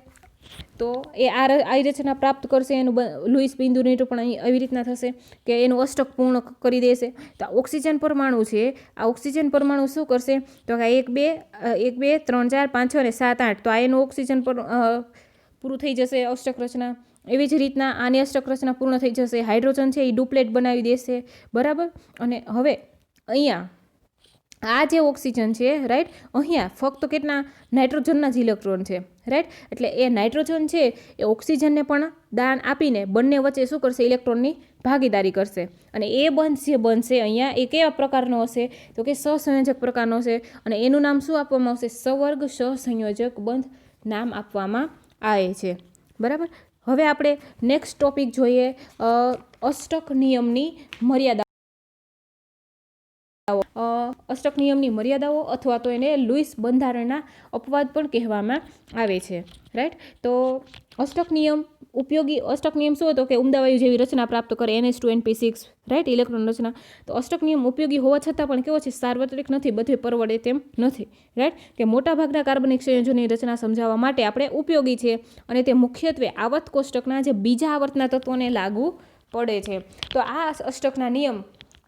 તો એ આ રચના પ્રાપ્ત કરશે. એનું લુઈસ બિંદુ નિરૂપણ અહીં આવી રીતના થશે કે એનું અષ્ટક પૂર્ણ કરી દેશે. તો ઓક્સિજન પરમાણુ છે, આ ઓક્સિજન પરમાણુ શું કરશે, તો કે 1 2 3 4 5 6 અને 7 8, તો આ એનું ઓક્સિજન પર પૂરું થઈ જશે અષ્ટક રચના. એવી જ રીતના આની અષ્ટક રચના પૂર્ણ થઈ જશે. હાઇડ્રોજન છે એ ડુપ્લેટ બનાવી દેશે, બરાબર. અને હવે અહીંયા આ જે ઓક્સિજન છે, રાઈટ, અહીંયા ફક્ત કેટલા નાઇટ્રોજનના જ ઇલેક્ટ્રોન છે, રાઈટ. એટલે એ નાઇટ્રોજન છે એ ઓક્સિજનને પણ દાન આપીને બંને વચ્ચે શું કરશે, ઇલેક્ટ્રોનની ભાગીદારી કરશે. અને એ બંધ જે બનશે અહીંયા એ કેવા પ્રકારનો હશે, તો કે સહસંયોજક પ્રકારનો હશે. અને એનું નામ શું આપવામાં આવશે, સવર્ગ સહસંયોજક બંધ નામ આપવામાં આવે છે, બરાબર. હવે આપણે નેક્સ્ટ ટોપિક જોઈએ, અષ્ટક નિયમની મર્યાદા. અષ્ટક નિયમની મર્યાદાઓ અથવા તો એને લુઈસ બંધારણના અપવાદ પણ કહેવામાં આવે છે, રાઈટ. તો અષ્ટક નિયમ ઉપયોગી, અષ્ટક નિયમ શું હતો કે ઉમદાવાયુ જેવી રચના પ્રાપ્ત કરે, NH2NP6, રાઈટ, ઇલેક્ટ્રોન રચના. તો અષ્ટક નિયમ ઉપયોગી હોવા છતાં પણ કેવો છે, સાર્વત્રિક નથી, બધે પરવડે તેમ નથી, રાઈટ. કે મોટાભાગના કાર્બનિક સંયોજનની રચના સમજાવવા માટે આપણે ઉપયોગી છે, અને તે મુખ્યત્વે આવર્ત કોષ્ટકના જે બીજા આવર્તના તત્વોને લાગુ પડે છે. તો આ અષ્ટકના નિયમ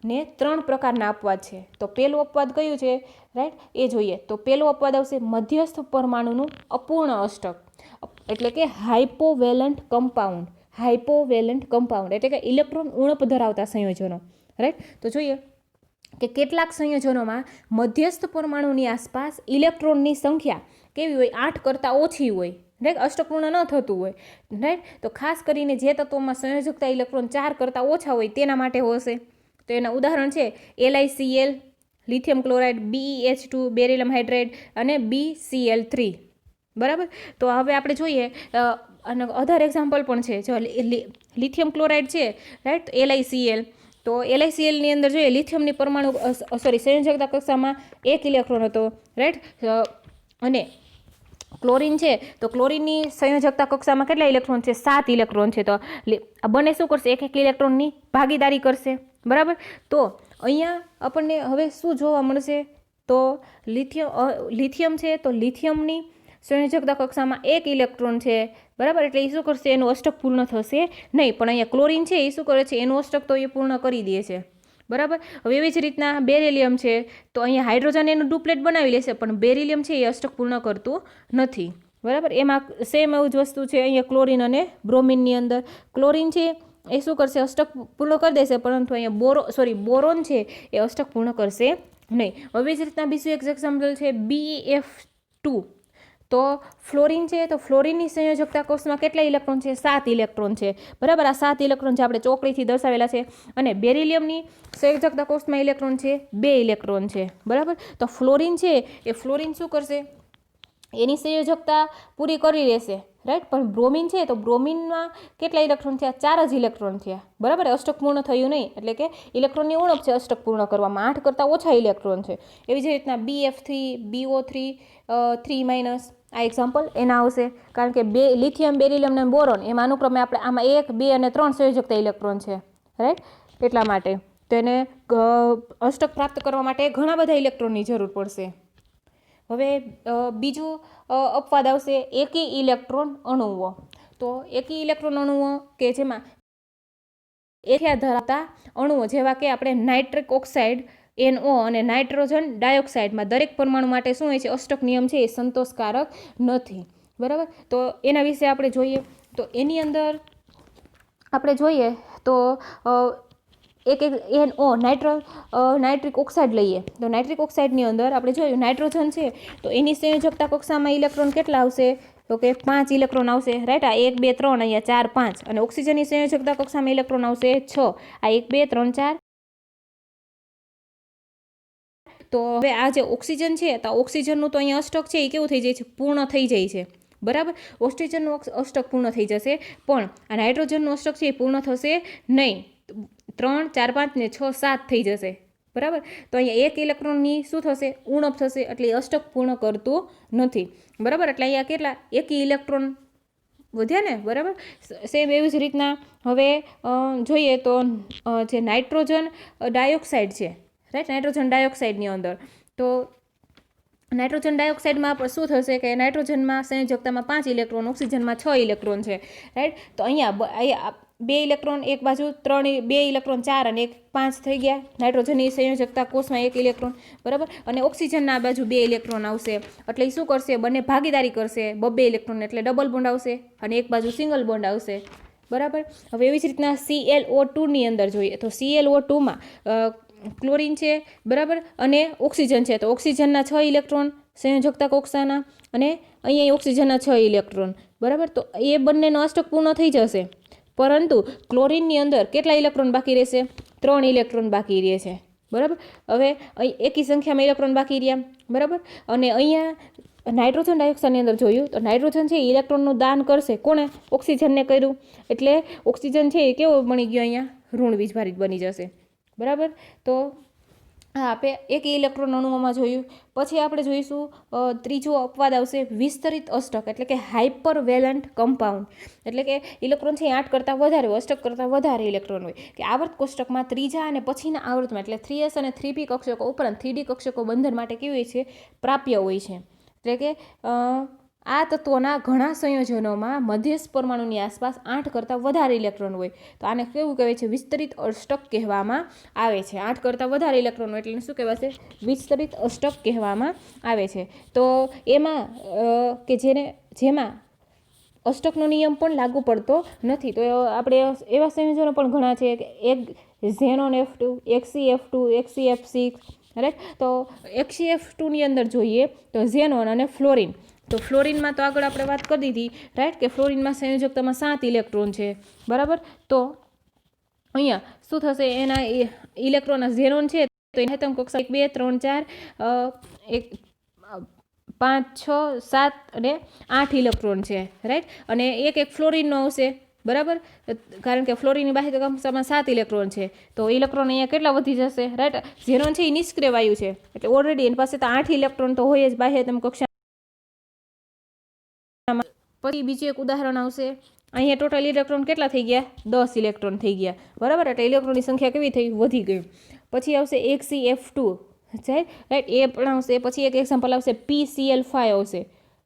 ને 3 પ્રકારના અપવાદ છે. તો પહેલું અપવાદ કયું છે, રાઈટ, એ જોઈએ. તો પહેલું અપવાદ આવશે મધ્યસ્થ પરમાણુનું અપૂર્ણ અષ્ટક, એટલે કે હાઇપોવેલન્ટ કમ્પાઉન્ડ. હાઇપોવેલન્ટ કમ્પાઉન્ડ એટલે કે ઇલેક્ટ્રોન ઉણપ ધરાવતા સંયોજનો, રાઈટ. તો જોઈએ કે કેટલાક સંયોજનોમાં મધ્યસ્થ પરમાણુની આસપાસ ઇલેક્ટ્રોનની સંખ્યા કેવી હોય, 8 કરતાં ઓછી હોય, રાઈટ, અષ્ટપૂર્ણ ન થતું હોય, રાઈટ. તો ખાસ કરીને જે તત્વોમાં સંયોજકતા ઇલેક્ટ્રોન 4 કરતાં ઓછા હોય તેના માટે હશે. તો એના ઉદાહરણ છે LiCl, lithium chloride, BeH2, beryllium hydrate અને BCl3, બરાબર. તો હવે આપણે જોઈએ અને અધર એક્ઝામ્પલ પણ છે. જો લિથિયમ ક્લોરાઇડ છે, રાઈટ, LiCl, તો LiClની અંદર જોઈએ લિથિયમની પરમાણુ સંયોજકતા કક્ષામાં 1 ઇલેક્ટ્રોન હતો, રાઈટ. અને ક્લોરિન છે, તો ક્લોરિનની સંયોજકતા કક્ષામાં કેટલા ઇલેક્ટ્રોન છે, 7 ઇલેક્ટ્રોન છે. તો આ બંને શું કરશે, 1 ઇલેક્ટ્રોનની ભાગીદારી કરશે, બરાબર. તો અહીંયા આપણને હવે શું જોવા મળશે, તો લિથિયમ છે, તો લિથિયમની સંયોજકતા કક્ષામાં 1 ઇલેક્ટ્રોન છે, બરાબર. એટલે એ શું કરશે, એનું અષ્ટક પૂર્ણ થશે નહીં. પણ અહીંયા ક્લોરિન છે એ શું કરે છે, એનું અષ્ટક તો એ પૂર્ણ કરી દે છે, બરાબર. હવે એવી જ રીતના બેરિલિયમ છે, તો અહીંયા હાઇડ્રોજન એનું ડુપ્લેટ બનાવી લેશે, પણ બેરિલિયમ છે એ અષ્ટક પૂર્ણ કરતું નથી, બરાબર. એમાં સેમ એવું જ વસ્તુ છે અહીંયા ક્લોરિન અને બ્રોમિનની અંદર. ક્લોરિન છે એ શું કરશે, અષ્ટક પૂર્ણ કરી દેશે, પરંતુ અહીંયા બોરોન છે એ અષ્ટક પૂર્ણ કરશે નહીં. હવે જ રીતના બીજું એક એક્ઝામ્પલ છે BF2. તો ફ્લોરિન છે, તો ફ્લોરિનની સંયોજકતા કોષમાં કેટલા ઇલેક્ટ્રોન છે, 7 ઇલેક્ટ્રોન છે, બરાબર. આ 7 ઇલેક્ટ્રોન જે આપણે ચોકડીથી દર્શાવેલા છે. અને બેરિલિયમની સંયોજકતા કોષમાં ઇલેક્ટ્રોન છે, 2 ઇલેક્ટ્રોન છે, બરાબર. તો ફ્લોરિન છે એ ફ્લોરિન શું કરશે, એની સંયોજકતા પૂરી કરી લેશે, રાઈટ. પણ બ્રોમિન છે, તો બ્રોમિનમાં કેટલા ઇલેક્ટ્રોન થયા, 4 જ ઇલેક્ટ્રોન થયા, બરાબર. અષ્ટક પૂર્ણ થયું નહીં, એટલે કે ઇલેક્ટ્રોનની ઉણપ છે અષ્ટક પૂર્ણ કરવામાં, 8 કરતાં ઓછા ઇલેક્ટ્રોન છે. એવી જ રીતના BF3, BO3, 3- આ એક્ઝામ્પલ એના આવશે, કારણ કે લિથિયમ, બેરિલિયમ અને બોરોન એમાં અનુક્રમે આપણે આમાં 1, 2 અને 3 સંયોજકતા ઇલેક્ટ્રોન છે, રાઈટ. એટલા માટે તેને અષ્ટક પ્રાપ્ત કરવા માટે ઘણા બધા ઇલેક્ટ્રોનની જરૂર પડશે. હવે બીજું અપવાદ આવશે એકી ઇલેક્ટ્રોન અણુઓ. તો એકી ઇલેક્ટ્રોન અણુઓ કે જેમાં એક્યા ધરાવતા અણુઓ જેવા કે આપણે નાઇટ્રિક ઓક્સાઇડ NO અને નાઇટ્રોજન ડાયોક્સાઇડમાં દરેક પરમાણુ માટે શું હોય છે, અષ્ટક નિયમ છે એ સંતોષકારક નથી, બરાબર. તો એના વિશે આપણે જોઈએ, તો એની અંદર આપણે જોઈએ તો એક NO નાઇટ્રિક ઓક્સાઇડ લઈએ. તો નાઇટ્રિક ઓક્સાઇડની અંદર આપણે જોયું નાઇટ્રોજન છે, તો એની સંયોજકતા કક્ષામાં ઇલેક્ટ્રોન કેટલા આવશે, તો કે 5 ઇલેક્ટ્રોન આવશે, રાઈટ. આ 1 2 3, અહીંયા 4 5. અને ઓક્સિજનની સંયોજકતા કક્ષામાં ઇલેક્ટ્રોન આવશે 6. આ 1 2 3 4. તો હવે આ જે ઓક્સિજન છે, તો ઓક્સિજનનું તો અહીંયા અષ્ટક છે એ કેવું થઈ જાય છે, પૂર્ણ થઈ જાય છે, બરાબર. ઓક્સિજનનું અષ્ટક પૂર્ણ થઈ જશે, પણ આ નાઇટ્રોજનનું અષ્ટક છે એ પૂર્ણ થશે નહીં. 3, 4, 5 ને 6, 7 થઈ જશે, બરાબર. તો અહીંયા એક ઇલેક્ટ્રોનની શું થશે, ઉણપ થશે, એટલે અષ્ટક પૂર્ણ કરતું નથી, બરાબર. એટલે અહીંયા કેટલા એકી ઇલેક્ટ્રોન વધ્યા ને, બરાબર. સેમ એવી જ રીતના હવે જોઈએ તો જે નાઇટ્રોજન ડાયોક્સાઇડ છે, રાઈટ, નાઇટ્રોજન ડાયોક્સાઇડની અંદર તો નાઇટ્રોજન ડાયોક્સાઇડમાં આપણે શું થશે કે નાઇટ્રોજનમાં સંયોજકતામાં 5 ઇલેક્ટ્રોન, ઓક્સિજનમાં 6 ઇલેક્ટ્રોન છે, રાઈટ. તો અહીંયા 2 ઇલેક્ટ્રોન એક બાજુ, 2 ઇલેક્ટ્રોન 4 અને 1 5 થઈ ગયા. નાઇટ્રોજનની સંયોજકતા કોષમાં 1 ઇલેક્ટ્રોન, બરાબર. અને ઓક્સિજનના આ બાજુ 2 ઇલેક્ટ્રોન આવશે, એટલે એ શું કરશે, બંને ભાગીદારી કરશે, 2 ઇલેક્ટ્રોન એટલે ડબલ બોન્ડ આવશે, અને એક બાજુ સિંગલ બોન્ડ આવશે, બરાબર. હવે એવી જ રીતના ClO2ની અંદર જોઈએ તો ClO2માં ક્લોરીન છે, બરાબર, અને ઓક્સિજન છે. તો ઓક્સિજનના 6 ઇલેક્ટ્રોન સંયોજકતા કક્ષાના, અને અહીંયા ઓક્સિજનના 6 ઇલેક્ટ્રોન, બરાબર. તો એ બંનેનો અષ્ટક પૂર્ણ થઈ જશે, પરંતુ ક્લોરીનની અંદર કેટલા ઇલેક્ટ્રોન બાકી રહેશે, 3 ઇલેક્ટ્રોન બાકી રહે છે, બરાબર. હવે એકી સંખ્યામાં ઇલેક્ટ્રોન બાકી રહ્યા, બરાબર. અને અહીંયા નાઇટ્રોજન ડાયોક્સાઇડની અંદર જોયું તો નાઇટ્રોજન છે એ ઇલેક્ટ્રોનનું દાન કરશે, કોણે, ઓક્સિજનને કર્યું, એટલે ઓક્સિજન છે એ કેવો બની ગયો, અહીંયા ઋણ વીજભારિત બની જશે, બરાબર. તો હા, આપણે એક ઇલેક્ટ્રોન અણુઓમાં જોયું. પછી આપણે જોઈશું ત્રીજો અપવાદ આવશે વિસ્તરિત અષ્ટક, એટલે કે હાઇપર વેલન્ટ કમ્પાઉન્ડ, એટલે કે ઇલેક્ટ્રોન છે 8 કરતાં વધારે હોય, અષ્ટક કરતાં વધારે ઇલેક્ટ્રોન હોય, કે આવર્ત કોષ્ટકમાં ત્રીજા અને પછીના આવર્તમાં, એટલે 3s અને 3p કક્ષકો ઉપરાંત 3d કક્ષકો બંધન માટે કેવી હોય છે, પ્રાપ્ય હોય છે. એટલે કે આ તત્વોના ઘણા સંયોજનોમાં મધ્યસ્થ પરમાણુની આસપાસ 8 કરતાં વધારે ઇલેક્ટ્રોન હોય, તો આને કેવું કહેવાય છે, વિસ્તરિત અષ્ટક કહેવામાં આવે છે. 8 કરતાં વધારે ઇલેક્ટ્રોન હોય એટલે શું કહેવાશે, વિસ્તરિત અષ્ટક કહેવામાં આવે છે. તો એમાં કે જેમાં અષ્ટકનો નિયમ પણ લાગુ પડતો નથી. તો આપણે એવા સંયોજનો પણ ઘણા છે કે એક xenon F2, XeF2, XeF6, right. તો XeF2ની અંદર જોઈએ તો ઝેનોન અને ફ્લોરિન. તો ફ્લોરિનમાં તો આગળ આપણે વાત કરી દીધી, રાઈટ, કે ફ્લોરિનમાં સંયોજકતામાં 7 ઇલેક્ટ્રોન છે, બરાબર. તો અહીંયા શું થશે, એના ઇલેક્ટ્રોન ઝેનોન છે તો એની હેતમ કક્ષા 1, 2, 3, 4, 5, 6, 7 અને 8 ઇલેક્ટ્રોન છે, રાઈટ. અને એક ફ્લોરિનનો આવશે, બરાબર, કારણ કે ફ્લોરિનની બાહ્ય કક્ષામાં 7 ઇલેક્ટ્રોન છે, તો ઇલેક્ટ્રોન અહીંયા કેટલા વધી જશે, રાઈટ. ઝેનોન છે એ નિષ્ક્રિય વાયુ છે, એટલે ઓલરેડી એની પાસે તો 8 ઇલેક્ટ્રોન તો હોય જ બાહ્યતમ કક્ષા. પછી બીજું એક ઉદાહરણ આવશે, અહીંયા ટોટલ ઇલેક્ટ્રોન કેટલા થઈ ગયા, 10 ઇલેક્ટ્રોન થઈ ગયા, બરાબર. એટલે ઇલેક્ટ્રોનની સંખ્યા કેવી થઈ, વધી ગઈ. પછી આવશે XeF2, રાઈટ, એ પણ આવશે. પછી એક એક્ઝામ્પલ આવશે PCl5 આવશે,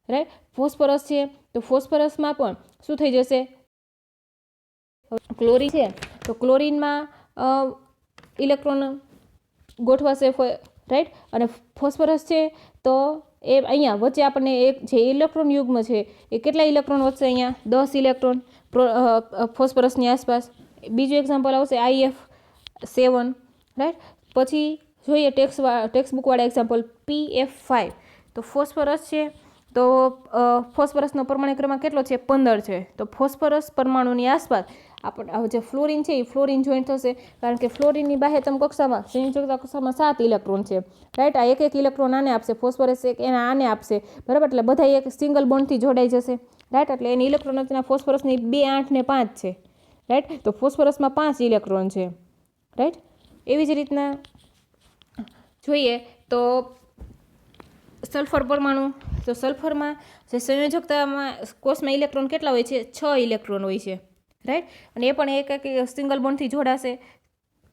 રાઈટ. ફોસ્ફરસ છે તો ફોસ્ફરસમાં પણ શું થઈ જશે, ક્લોરીન છે તો ક્લોરીનમાં ઇલેક્ટ્રોન ગોઠવાશે, રાઈટ. અને ફોસ્ફરસ છે તો એ અહીંયા વચ્ચે આપણને એક જે ઇલેક્ટ્રોન યુગ્મ છે એ કેટલા ઇલેક્ટ્રોન વધશે, અહીંયા 10 ઇલેક્ટ્રોન ફોસ્ફરસની આસપાસ. બીજું એક્ઝામ્પલ આવશે IF7, રાઈટ. પછી જોઈએ ટેક્સ્ટબુકવાળા એક્ઝામ્પલ PF5. તો ફોસ્ફરસ છે તો ફોસ્ફરસનો પરમાણુ ક્રમાંક કેટલો છે, 15 છે. તો ફોસ્ફરસ પરમાણુની આસપાસ આપણે જે ફ્લોરિન છે એ ફ્લોરિન જોઈન્ટ થશે, કારણ કે ફ્લોરિનની બાહ્યતમ કક્ષામાં સંયોજકતા કક્ષામાં 7 ઇલેક્ટ્રોન છે, રાઈટ. આ એક ઇલેક્ટ્રોન આને આપશે, ફોસ્ફરસ એક એના આને આપશે, બરાબર. એટલે બધા એક સિંગલ બોન્ડથી જોડાઈ જશે, રાઈટ. એટલે એની ઇલેક્ટ્રોન રચના ફોસ્ફરસની 2, 8 ને 5 છે, રાઈટ. તો ફોસ્ફરસમાં 5 ઇલેક્ટ્રોન છે, રાઈટ. એવી જ રીતના જોઈએ તો સલ્ફર પરમાણુ. તો સલ્ફરમાં જે સંયોજકતામાં કોષમાં ઇલેક્ટ્રોન કેટલા હોય છે, 6 ઇલેક્ટ્રોન હોય છે, રાઈટ. અને એ પણ એક સિંગલ બોન્ડથી જોડાશે,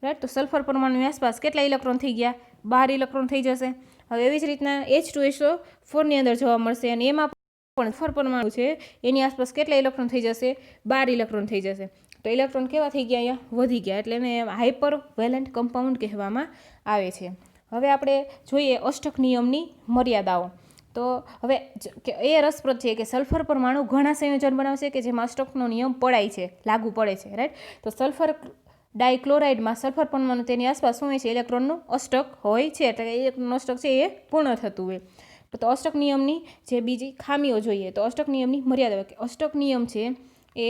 રાઈટ. તો સલ્ફર પરમાણુની આસપાસ કેટલા ઇલેક્ટ્રોન થઈ ગયા, 12 ઇલેક્ટ્રોન થઈ જશે. હવે એવી જ રીતના H2SO4ની અંદર જોવા મળશે, અને એમાં પણ સલ્ફર પરમાણુ છે એની આસપાસ કેટલા ઇલેક્ટ્રોન થઈ જશે, 12 ઇલેક્ટ્રોન થઈ જશે. તો ઇલેક્ટ્રોન કેવા થઈ ગયા, અહીંયા વધી ગયા, એટલે એને હાઇપર વેલેન્ટ કમ્પાઉન્ડ કહેવામાં આવે છે. હવે આપણે જોઈએ અષ્ટક નિયમની મર્યાદાઓ. તો હવે એ રસપ્રદ છે કે સલ્ફર પરમાણુ ઘણા સંયોજન બનાવશે કે જેમાં અષ્ટકનો નિયમ પડાય છે, લાગુ પડે છે, રાઈટ. તો સલ્ફર ડાયક્લોરાઇડમાં સલ્ફર પરમાણુ તેની આસપાસ શું હોય છે, ઇલેક્ટ્રોનનું અષ્ટક હોય છે, એટલે ઇલેક્ટ્રોનનું અષ્ટક છે એ પૂર્ણ થતું હોય. તો અષ્ટક નિયમની જે બીજી ખામીઓ જોઈએ તો અષ્ટક નિયમની મર્યાદા, કે અષ્ટક નિયમ છે એ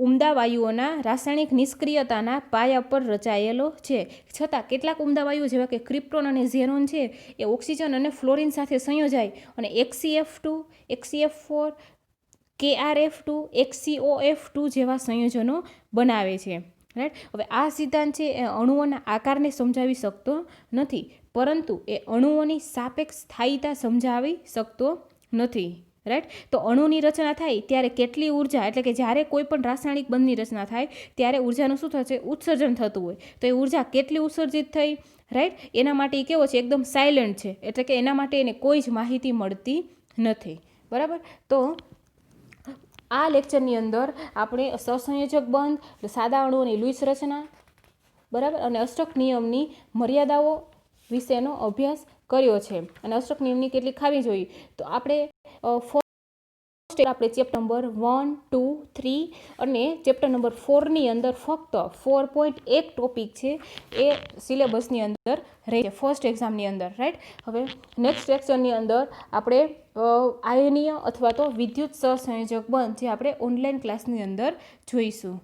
ઉમદા વાયુઓના રાસાયણિક નિષ્ક્રિયતાના પાયા પર રચાયેલો છે. છતાં કેટલાક ઉમદા વાયુઓ જેવા કે ક્રિપ્ટોન અને ઝેનોન છે એ ઓક્સિજન અને ફ્લોરિન સાથે સંયોજાય અને XeF2, XeF4 KrF2 XCOF2 જેવા સંયોજનો બનાવે છે, રાઈટ. હવે આ સિદ્ધાંત છે એ અણુઓના આકારને સમજાવી શકતો નથી, પરંતુ એ અણુઓની સાપેક્ષ સ્થાયીતા સમજાવી શકતો નથી, રાઈટ. તો અણુની રચના થાય ત્યારે કેટલી ઉર્જા, એટલે કે જ્યારે કોઈ પણ રાસાયણિક બંધની રચના થાય ત્યારે ઉર્જાનું શું થશે, ઉત્સર્જન થતું હોય, તો એ ઉર્જા કેટલી ઉત્સર્જિત થઈ, રાઈટ. એના માટે એ કેવો છે, એકદમ સાયલન્ટ છે, એટલે કે એના માટે એને કોઈ જ માહિતી મળતી નથી, બરાબર. તો આ લેક્ચરની અંદર આપણે સહસંયોજક બંધ, સાદા અણુઓની લુઈસ રચના, બરાબર, અને અષ્ટક નિયમની મર્યાદાઓ વિશેનો અભ્યાસ કર્યો છે. અને અષ્ટક નિયમની કેટલી ખાવી જોઈએ, તો આપણે આપણે ચેપ્ટર નંબર 1, 2, 3 અને ચેપ્ટર નંબર 4ની અંદર ફક્ત 4.1 ટોપિક છે એ સિલેબસની અંદર રહે છે ફર્સ્ટ એક્ઝામની અંદર, રાઈટ. હવે નેક્સ્ટ લેક્ચરની અંદર આપણે આયનીય અથવા તો વિદ્યુત સહસંયોજક બંધ જે આપણે ઓનલાઈન ક્લાસની અંદર જોઈશું.